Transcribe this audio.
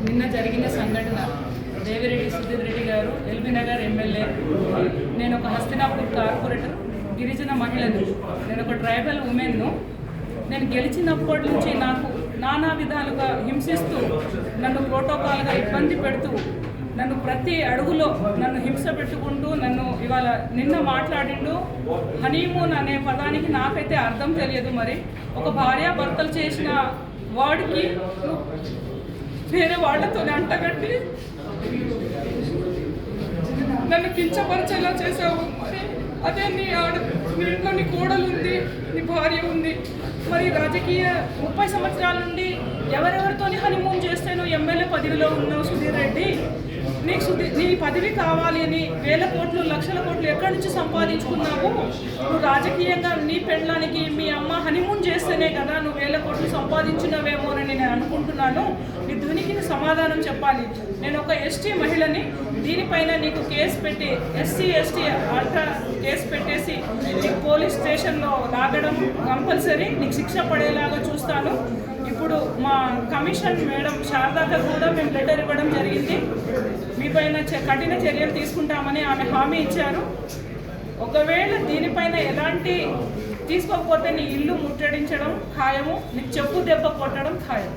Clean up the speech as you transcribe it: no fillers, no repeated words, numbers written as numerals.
నిన్న జరిగిన సంఘటన దేవిరెడ్డి సుధీర్ రెడ్డి గారు ఎల్బీ నగర్ ఎమ్మెల్యే, నేను ఒక హస్తినాపూర్ కార్పొరేటర్, గిరిజన మహిళను, నేను ఒక ట్రైబల్ ఉమెన్ను. నేను గెలిచినప్పటి నుంచి నాకు నానా విధాలుగా హింసిస్తూ, నన్ను ప్రోటోకాల్గా ఇబ్బంది పెడుతూ, నన్ను ప్రతి అడుగులో నన్ను హింస పెట్టుకుంటూ నన్ను ఇవాళ నిన్న మాట్లాడిండు. హనీమూన్ అనే పదానికి నాకైతే అర్థం తెలియదు. మరి ఒక భార్యాభర్తలు చేసిన వాడికి వేరే వాళ్ళతోనే అంటగట్టి నన్ను కించపరిచేలా చేసావు. మరి అదే నీ ఇంట్లో నీ కోడలు ఉంది, నీ భార్య ఉంది. మరి రాజకీయ 30 సంవత్సరాల నుండి ఎవరెవరితోని హనీమూన్ చేస్తే నువ్వు ఎమ్మెల్యే పదవిలో ఉన్నావు సుధీర్ రెడ్డి. నీకు నీ పదవి కావాలి అని వేల కోట్లు లక్షల కోట్లు ఎక్కడి నుంచి సంపాదించుకున్నావు? నువ్వు రాజకీయంగా నీ పెళ్ళానికి మీ అమ్మ హనీమూన్ చేస్తేనే కదా నువ్వు వేల కోట్లు సంపాదించినవేమోనని నేను అనుకుంటున్నాను. నీ దునికి సమాధానం చెప్పాలి. నేను ఒక ఎస్టీ మహిళని, దీనిపైన నీకు కేసు పెట్టి ఎస్సీ ఎస్టీ అల్ట్రా కేసు పెట్టేసి నీకు పోలీస్ స్టేషన్లో లాగడం కంపల్సరీ, నీకు శిక్ష పడేలాగా చూస్తాను. ఇప్పుడు మా కమిషన్ మేడం శారదాక కూడా మేము లెటర్ ఇవ్వడం జరిగింది. మీపైన కఠిన చర్యలు తీసుకుంటామని ఆమె హామీ ఇచ్చారు. ఒకవేళ దీనిపైన ఎలాంటి తీసుకోకపోతే నీ ఇల్లు ముట్టడించడం ఖాయము, నీకు చెప్పు దెబ్బ కొట్టడం ఖాయం.